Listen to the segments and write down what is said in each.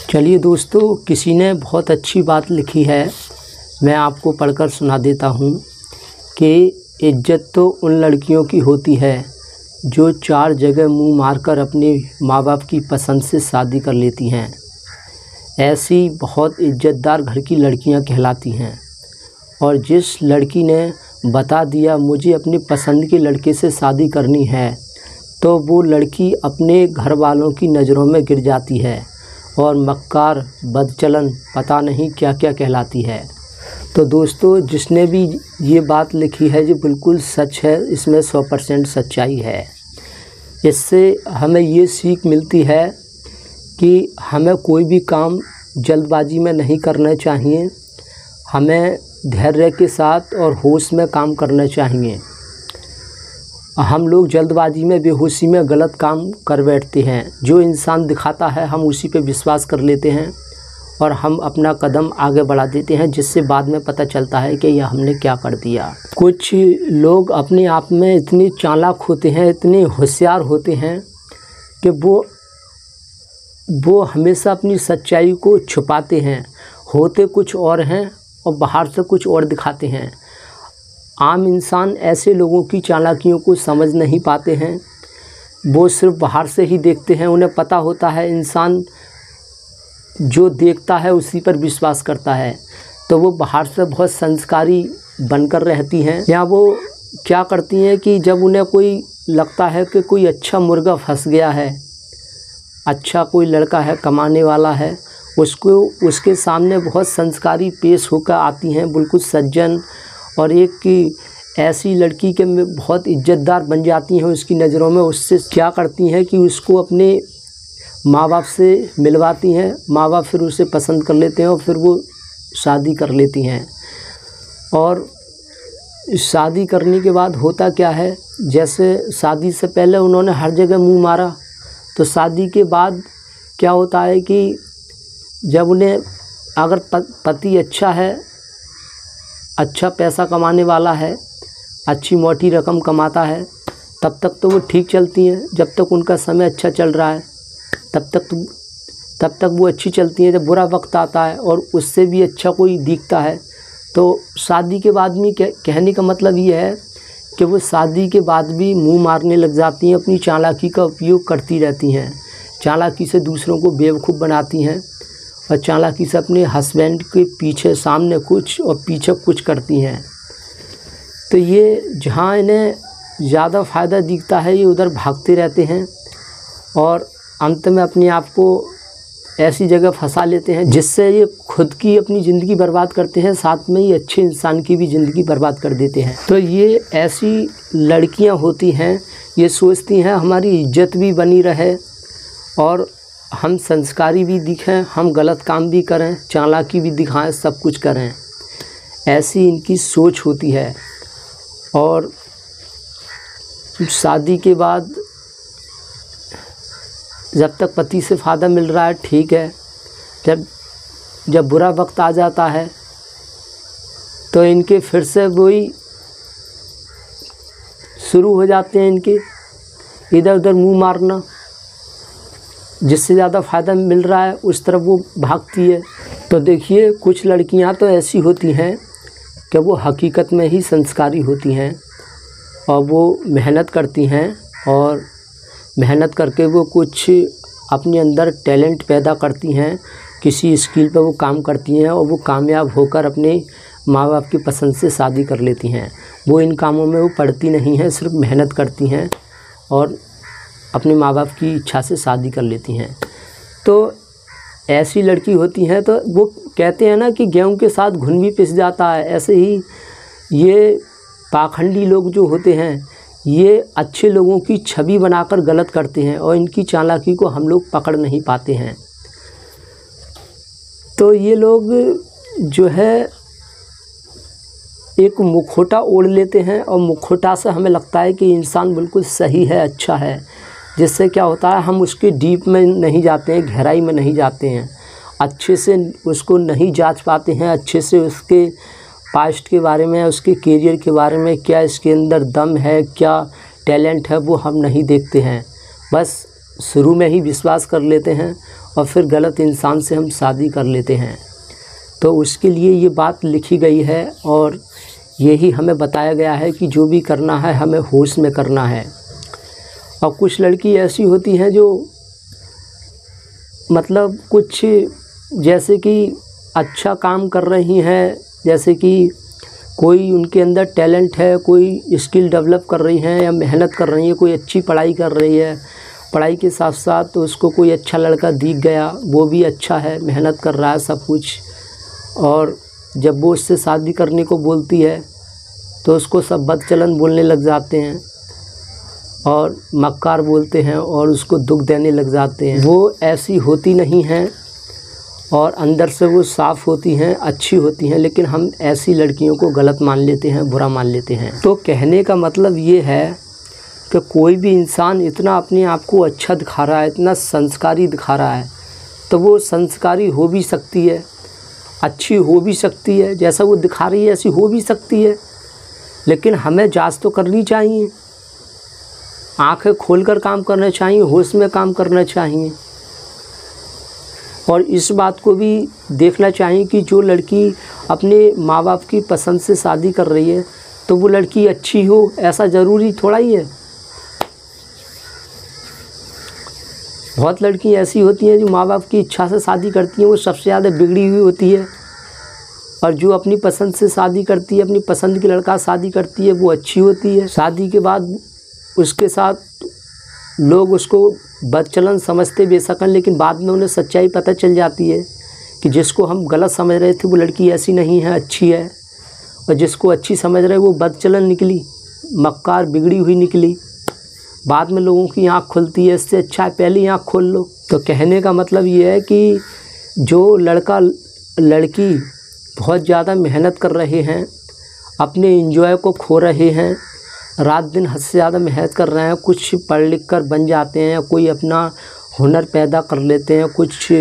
चलिए दोस्तों, किसी ने बहुत अच्छी बात लिखी है, मैं आपको पढ़कर सुना देता हूँ कि इज्जत तो उन लड़कियों की होती है जो 4 जगह मुंह मारकर अपने माँ बाप की पसंद से शादी कर लेती हैं। ऐसी बहुत इज्जतदार घर की लड़कियां कहलाती हैं। और जिस लड़की ने बता दिया मुझे अपनी पसंद के लड़के से शादी करनी है, तो वो लड़की अपने घर वालों की नज़रों में गिर जाती है और मक्कार, बदचलन, पता नहीं क्या क्या कहलाती है। तो दोस्तों, जिसने भी ये बात लिखी है ये बिल्कुल सच है, इसमें 100% सच्चाई है। इससे हमें ये सीख मिलती है कि हमें कोई भी काम जल्दबाजी में नहीं करना चाहिए, हमें धैर्य के साथ और होश में काम करना चाहिए। हम लोग जल्दबाजी में, बेहोशी में गलत काम कर बैठते हैं। जो इंसान दिखाता है हम उसी पे विश्वास कर लेते हैं और हम अपना कदम आगे बढ़ा देते हैं, जिससे बाद में पता चलता है कि यह हमने क्या कर दिया। कुछ लोग अपने आप में इतने चालाक होते हैं, इतने होशियार होते हैं कि वो हमेशा अपनी सच्चाई को छुपाते हैं। होते कुछ और हैं और बाहर से कुछ और दिखाते हैं। आम इंसान ऐसे लोगों की चालाकियों को समझ नहीं पाते हैं। वो सिर्फ बाहर से ही देखते हैं। उन्हें पता होता है इंसान जो देखता है उसी पर विश्वास करता है, तो वो बाहर से बहुत संस्कारी बनकर रहती हैं। या वो क्या करती हैं कि जब उन्हें कोई लगता है कि कोई अच्छा मुर्गा फंस गया है, अच्छा कोई लड़का है, कमाने वाला है, उसके सामने बहुत संस्कारी पेश होकर आती हैं, बिल्कुल सज्जन, और एक की ऐसी लड़की के में बहुत इज्जतदार बन जाती हैं उसकी नज़रों में। उससे क्या करती हैं कि उसको अपने माँ बाप से मिलवाती हैं। माँ बाप फिर उसे पसंद कर लेते हैं और फिर वो शादी कर लेती हैं। और शादी करने के बाद होता क्या है, जैसे शादी से पहले उन्होंने हर जगह मुंह मारा, तो शादी के बाद क्या होता है कि जब उन्हें अगर पति अच्छा है, अच्छा पैसा कमाने वाला है, अच्छी मोटी रकम कमाता है, तब तक तो वो ठीक चलती हैं। जब तक उनका समय अच्छा चल रहा है तब तक वो अच्छी चलती हैं। जब बुरा वक्त आता है और उससे भी अच्छा कोई दिखता है, तो शादी के बाद में कहने का मतलब ये है कि वो शादी के बाद भी मुंह मारने लग जाती हैं, अपनी चालाकी का उपयोग करती रहती हैं। चालाकी से दूसरों को बेवकूफ़ बनाती हैं और चालाकी से अपने हस्बैंड के पीछे, सामने कुछ और पीछे कुछ करती हैं। तो ये जहाँ इन्हें ज़्यादा फ़ायदा दिखता है ये उधर भागते रहते हैं और अंत में अपने आप को ऐसी जगह फंसा लेते हैं जिससे ये खुद की अपनी ज़िंदगी बर्बाद करते हैं, साथ में ही अच्छे इंसान की भी ज़िंदगी बर्बाद कर देते हैं। तो ये ऐसी लड़कियां होती हैं, ये सोचती हैं हमारी इज्जत भी बनी रहे और हम संस्कारी भी दिखें, हम गलत काम भी करें, चालाकी भी दिखाएं, सब कुछ करें। ऐसी इनकी सोच होती है। और शादी के बाद जब तक पति से फ़ायदा मिल रहा है ठीक है, जब बुरा वक्त आ जाता है तो इनके फिर से वही शुरू हो जाते हैं, इनके इधर उधर मुंह मारना। जिससे ज़्यादा फ़ायदा मिल रहा है उस तरफ वो भागती है। तो देखिए, कुछ लड़कियां तो ऐसी होती हैं कि वो हकीकत में ही संस्कारी होती हैं और वो मेहनत करती हैं और मेहनत करके वो कुछ अपने अंदर टैलेंट पैदा करती हैं, किसी स्किल पे वो काम करती हैं और वो कामयाब होकर अपने माँ बाप की पसंद से शादी कर लेती हैं। वो इन कामों में वो पढ़ती नहीं हैं, सिर्फ मेहनत करती हैं और अपने माँ बाप की इच्छा से शादी कर लेती हैं। तो ऐसी लड़की होती हैं, तो वो कहते हैं ना कि गेहूं के साथ घुन भी पिस जाता है। ऐसे ही ये पाखंडी लोग जो होते हैं, ये अच्छे लोगों की छवि बनाकर गलत करते हैं और इनकी चालाकी को हम लोग पकड़ नहीं पाते हैं। तो ये लोग जो है एक मुखौटा ओढ़ लेते हैं और मुखौटा से हमें लगता है कि इंसान बिल्कुल सही है, अच्छा है। जिससे क्या होता है, हम उसके डीप में नहीं जाते हैं, गहराई में नहीं जाते हैं, अच्छे से उसको नहीं जांच पाते हैं, अच्छे से उसके पास्ट के बारे में, उसके करियर के बारे में, क्या इसके अंदर दम है, क्या टैलेंट है, वो हम नहीं देखते हैं। बस शुरू में ही विश्वास कर लेते हैं और फिर गलत इंसान से हम शादी कर लेते हैं। तो उसके लिए ये बात लिखी गई है और यही हमें बताया गया है कि जो भी करना है हमें होश में करना है। और कुछ लड़की ऐसी होती हैं जो मतलब कुछ जैसे कि अच्छा काम कर रही हैं, जैसे कि कोई उनके अंदर टैलेंट है, कोई स्किल डेवलप कर रही हैं या मेहनत कर रही हैं, कोई अच्छी पढ़ाई कर रही है, पढ़ाई के साथ साथ तो उसको कोई अच्छा लड़का दिख गया, वो भी अच्छा है, मेहनत कर रहा है सब कुछ, और जब वो उससे शादी करने को बोलती है तो उसको सब बदचलन बोलने लग जाते हैं और मक्कार बोलते हैं और उसको दुख देने लग जाते हैं। वो ऐसी होती नहीं हैं और अंदर से वो साफ़ होती हैं, अच्छी होती हैं, लेकिन हम ऐसी लड़कियों को गलत मान लेते हैं, बुरा मान लेते हैं। तो कहने का मतलब ये है कि कोई भी इंसान इतना अपने आप को अच्छा दिखा रहा है, इतना संस्कारी दिखा रहा है, तो वो संस्कारी हो भी सकती है, अच्छी हो भी सकती है, जैसा वो दिखा रही है ऐसी हो भी सकती है, लेकिन हमें जांच तो करनी चाहिए, आंखें खोलकर काम करना चाहिए, होश में काम करना चाहिए। और इस बात को भी देखना चाहिए कि जो लड़की अपने माँ बाप की पसंद से शादी कर रही है तो वो लड़की अच्छी हो, ऐसा ज़रूरी थोड़ा ही है। बहुत लड़की ऐसी होती हैं जो माँ बाप की इच्छा से शादी करती हैं, वो सबसे ज़्यादा बिगड़ी हुई होती है, और जो अपनी पसंद से शादी करती है, अपनी पसंद की लड़का शादी करती है, वो अच्छी होती है। शादी के बाद उसके साथ लोग उसको बदचलन समझते बेशक, लेकिन बाद में उन्हें सच्चाई पता चल जाती है कि जिसको हम गलत समझ रहे थे वो लड़की ऐसी नहीं है, अच्छी है, और जिसको अच्छी समझ रहे वो बदचलन निकली, मक्कार बिगड़ी हुई निकली। बाद में लोगों की आँख खुलती है, इससे अच्छा है पहले ही आँख खोल लो। तो कहने का मतलब ये है कि जो लड़का लड़की बहुत ज़्यादा मेहनत कर रहे हैं, अपने एंजॉय को खो रहे हैं, रात दिन हद से ज़्यादा मेहनत कर रहे हैं, कुछ पढ़ लिख कर बन जाते हैं, कोई अपना हुनर पैदा कर लेते हैं, कुछ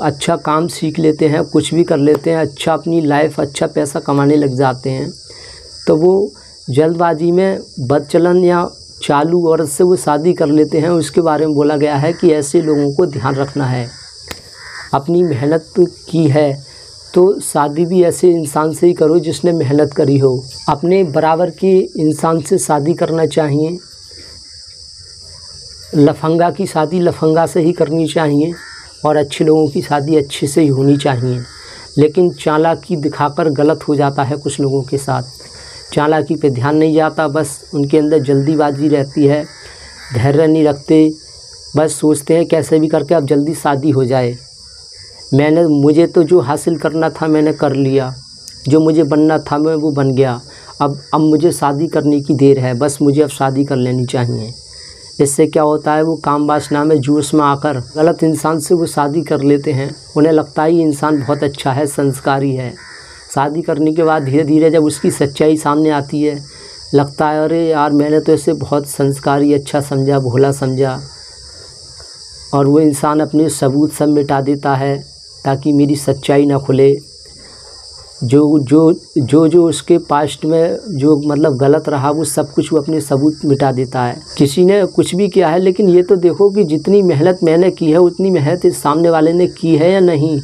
अच्छा काम सीख लेते हैं, कुछ भी कर लेते हैं, अच्छा अपनी लाइफ अच्छा पैसा कमाने लग जाते हैं, तो वो जल्दबाजी में बदचलन या चालू औरत से वो शादी कर लेते हैं। उसके बारे में बोला गया है कि ऐसे लोगों को ध्यान रखना है, अपनी मेहनत की है तो शादी भी ऐसे इंसान से ही करो जिसने मेहनत करी हो। अपने बराबर के इंसान से शादी करना चाहिए। लफंगा की शादी लफंगा से ही करनी चाहिए और अच्छे लोगों की शादी अच्छे से ही होनी चाहिए। लेकिन चालाकी दिखाकर गलत हो जाता है कुछ लोगों के साथ, चालाकी पे ध्यान नहीं जाता, बस उनके अंदर जल्दीबाजी रहती है, धैर्य नहीं रखते, बस सोचते हैं कैसे भी करके अब जल्दी शादी हो जाए। मुझे तो जो हासिल करना था मैंने कर लिया, जो मुझे बनना था मैं वो बन गया, अब मुझे शादी करने की देर है, बस मुझे अब शादी कर लेनी चाहिए। इससे क्या होता है, वो काम वासना में जोश में आकर गलत इंसान से वो शादी कर लेते हैं। उन्हें लगता है ये इंसान बहुत अच्छा है, संस्कारी है। शादी करने के बाद धीरे धीरे जब उसकी सच्चाई सामने आती है, लगता है अरे यार मैंने तो इसे बहुत संस्कारी अच्छा समझा, भोला समझा, और वो इंसान अपने सबूत सब मिटा देता है ताकि मेरी सच्चाई ना खुले। जो उसके पास्ट में जो मतलब गलत रहा वो सब कुछ वो अपने सबूत मिटा देता है। किसी ने कुछ भी किया है, लेकिन ये तो देखो कि जितनी मेहनत मैंने की है उतनी मेहनत इस सामने वाले ने की है या नहीं,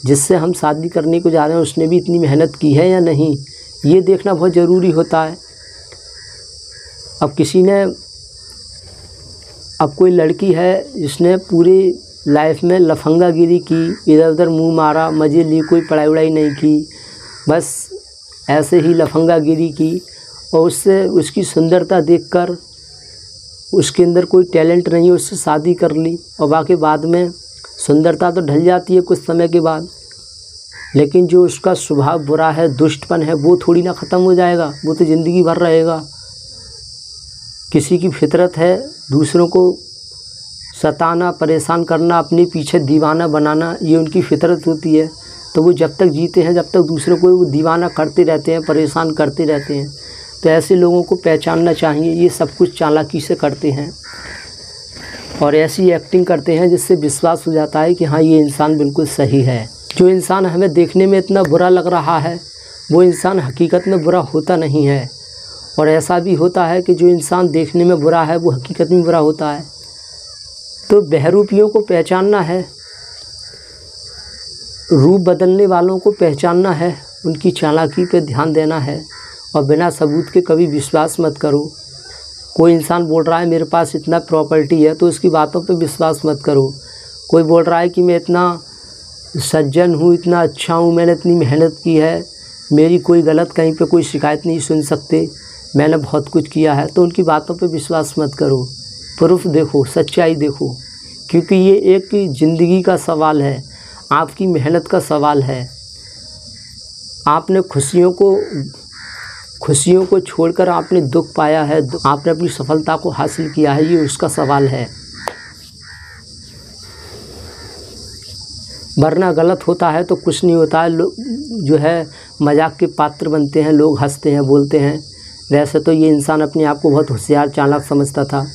जिससे हम शादी करने को जा रहे हैं उसने भी इतनी मेहनत की है या नहीं, ये देखना बहुत ज़रूरी होता है। अब कोई लड़की है जिसने पूरी लाइफ में लफंगागिरी की, इधर उधर मुंह मारा, मज़े ली, कोई पढ़ाई वढ़ाई नहीं की, बस ऐसे ही लफंगागिरी की, और उससे उसकी सुंदरता देखकर उसके अंदर कोई टैलेंट नहीं है, उससे शादी कर ली, और बाकी बाद में सुंदरता तो ढल जाती है कुछ समय के बाद, लेकिन जो उसका स्वभाव बुरा है, दुष्टपन है, वो थोड़ी ना ख़त्म हो जाएगा, वो तो ज़िंदगी भर रहेगा। किसी की फितरत है दूसरों को सताना, परेशान करना, अपने पीछे दीवाना बनाना, ये उनकी फितरत होती है। तो वो जब तक जीते हैं, जब तक दूसरों को वो दीवाना करते रहते हैं, परेशान करते रहते हैं। तो ऐसे लोगों को पहचानना चाहिए, ये सब कुछ चालाकी से करते हैं और ऐसी एक्टिंग करते हैं जिससे विश्वास हो जाता है कि हाँ ये इंसान बिल्कुल सही है। जो इंसान हमें देखने में इतना बुरा लग रहा है वो इंसान हकीकत में बुरा होता नहीं है, और ऐसा भी होता है कि जो इंसान देखने में बुरा है वो हकीकत में बुरा होता है। तो बहरूपियों को पहचानना है, रूप बदलने वालों को पहचानना है, उनकी चालाकी पे ध्यान देना है और बिना सबूत के कभी विश्वास मत करो। कोई इंसान बोल रहा है मेरे पास इतना प्रॉपर्टी है तो उसकी बातों पे विश्वास मत करो। कोई बोल रहा है कि मैं इतना सज्जन हूँ, इतना अच्छा हूँ, मैंने इतनी मेहनत की है, मेरी कोई गलत कहीं पे कोई शिकायत नहीं सुन सकते, मैंने बहुत कुछ किया है, तो उनकी बातों पे विश्वास मत करो। प्रूफ देखो, सच्चाई देखो, क्योंकि ये एक ज़िंदगी का सवाल है, आपकी मेहनत का सवाल है। आपने खुशियों को छोड़कर आपने दुख पाया है, आपने अपनी सफलता को हासिल किया है, ये उसका सवाल है। वरना गलत होता है तो कुछ नहीं होता है, लोग जो है मजाक के पात्र बनते हैं, लोग हंसते हैं, बोलते हैं। वैसे तो ये इंसान अपने आप को बहुत होशियार चालाक समझता था,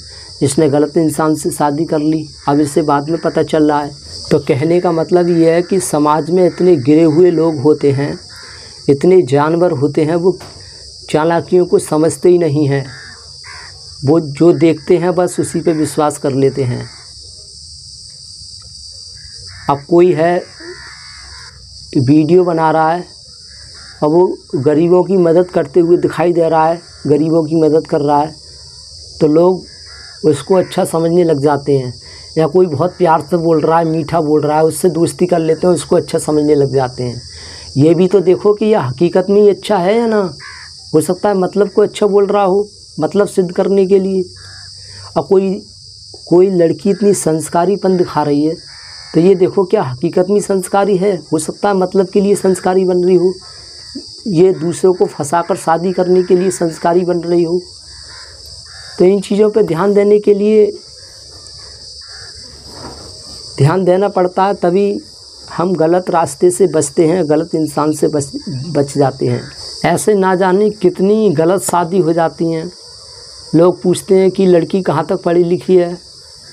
इसने गलत इंसान से शादी कर ली, अब इससे बाद में पता चल रहा है। तो कहने का मतलब ये है कि समाज में इतने गिरे हुए लोग होते हैं, इतने जानवर होते हैं, वो चालाकियों को समझते ही नहीं हैं। वो जो देखते हैं बस उसी पे विश्वास कर लेते हैं। अब कोई है वीडियो बना रहा है और वो गरीबों की मदद करते हुए दिखाई दे रहा है, गरीबों की मदद कर रहा है, तो लोग उसको अच्छा समझने लग जाते हैं। या कोई बहुत प्यार से बोल रहा है, मीठा बोल रहा है, उससे दोस्ती कर लेते हैं, उसको अच्छा समझने लग जाते हैं। ये भी तो देखो कि यह हकीकत में ही अच्छा है या ना। हो सकता है मतलब को अच्छा बोल रहा हो, मतलब सिद्ध करने के लिए। और कोई लड़की इतनी संस्कारीपन दिखा रही है, तो ये देखो क्या हकीकत में संस्कारी है। हो सकता है मतलब के लिए संस्कारी बन रही हो, ये दूसरों को फंसाकर शादी करने के लिए संस्कारी बन रही हो। तो इन चीज़ों पे ध्यान देने के लिए ध्यान देना पड़ता है, तभी हम गलत रास्ते से बचते हैं, गलत इंसान से बच जाते हैं। ऐसे ना जाने कितनी गलत शादी हो जाती हैं। लोग पूछते हैं कि लड़की कहाँ तक पढ़ी लिखी है,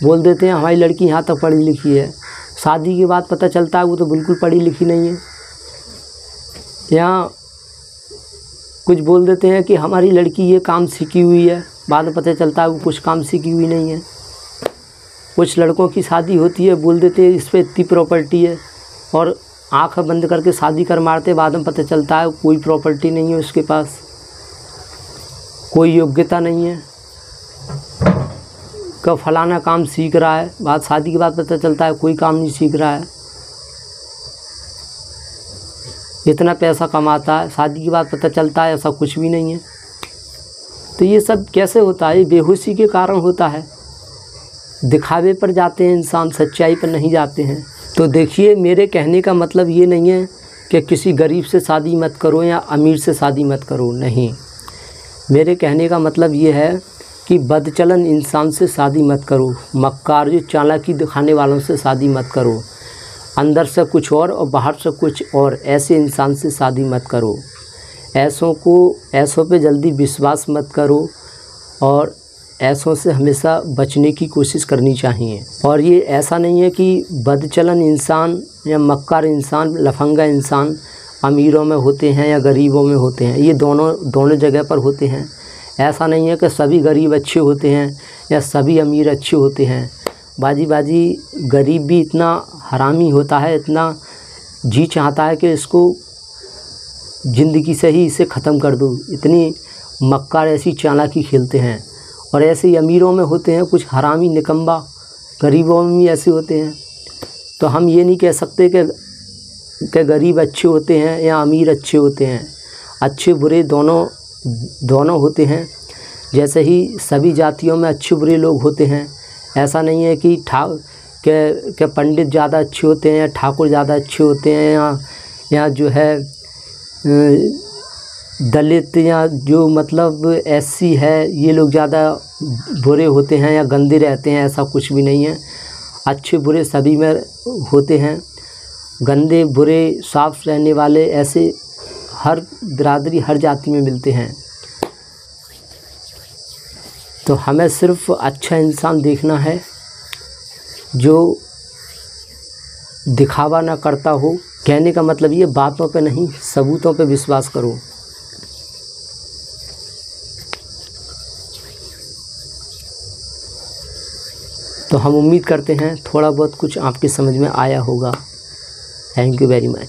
बोल देते हैं हमारी लड़की यहाँ तक पढ़ी लिखी है। शादी के बाद पता चलता है वो तो बिल्कुल पढ़ी लिखी नहीं है। या कुछ बोल देते हैं कि हमारी लड़की ये काम सीखी हुई है, बाद में पता चलता है वो कुछ काम सीखी हुई नहीं है। कुछ लड़कों की शादी होती है, बोल देते हैं इस पर इतनी प्रॉपर्टी है, और आँख बंद करके शादी कर मारते, बाद में पता चलता है कोई प्रॉपर्टी नहीं है उसके पास, कोई योग्यता नहीं है, का फलाना काम सीख रहा है, बाद शादी के बाद पता चलता है कोई काम नहीं सीख रहा है। इतना पैसा कमाता है, शादी के बाद पता चलता है ऐसा कुछ भी नहीं है। तो ये सब कैसे होता है? ये बेहोशी के कारण होता है। दिखावे पर जाते हैं इंसान, सच्चाई पर नहीं जाते हैं। तो देखिए, मेरे कहने का मतलब ये नहीं है कि किसी गरीब से शादी मत करो या अमीर से शादी मत करो, नहीं। मेरे कहने का मतलब ये है कि बदचलन इंसान से शादी मत करो, मक्कार जो चालाकी दिखाने वालों से शादी मत करो, अंदर से कुछ और बाहर से कुछ और, ऐसे इंसान से शादी मत करो। ऐसों पे जल्दी विश्वास मत करो और ऐसों से हमेशा बचने की कोशिश करनी चाहिए। और ये ऐसा नहीं है कि बदचलन इंसान या मक्कार इंसान, लफंगा इंसान अमीरों में होते हैं या गरीबों में होते हैं, ये दोनों जगह पर होते हैं। ऐसा नहीं है कि सभी गरीब अच्छे होते हैं या सभी अमीर अच्छे होते हैं। बाजी गरीब भी इतना हरामी होता है, इतना जी चाहता है कि इसको ज़िंदगी से ही इसे ख़त्म कर दूँ, इतनी मक्कार ऐसी चालाकी खेलते हैं। और ऐसे ही अमीरों में होते हैं कुछ हरामी निकम्बा, गरीबों में भी ऐसे होते हैं। तो हम ये नहीं कह सकते कि गरीब अच्छे होते हैं या अमीर अच्छे होते हैं। अच्छे बुरे दोनों होते हैं। जैसे ही सभी जातियों में अच्छे बुरे लोग होते हैं, ऐसा नहीं है कि पंडित ज़्यादा अच्छे होते हैं या ठाकुर ज़्यादा अच्छे होते हैं या जो है दलित या जो मतलब एससी है ये लोग ज़्यादा बुरे होते हैं या गंदे रहते हैं, ऐसा कुछ भी नहीं है। अच्छे बुरे सभी में होते हैं। गंदे बुरे साफ रहने वाले ऐसे हर बिरादरी हर जाति में मिलते हैं। तो हमें सिर्फ अच्छा इंसान देखना है जो दिखावा ना करता हो। कहने का मतलब ये बातों पे नहीं, सबूतों पे विश्वास करो। तो हम उम्मीद करते हैं थोड़ा बहुत कुछ आपकी समझ में आया होगा। Thank you very much.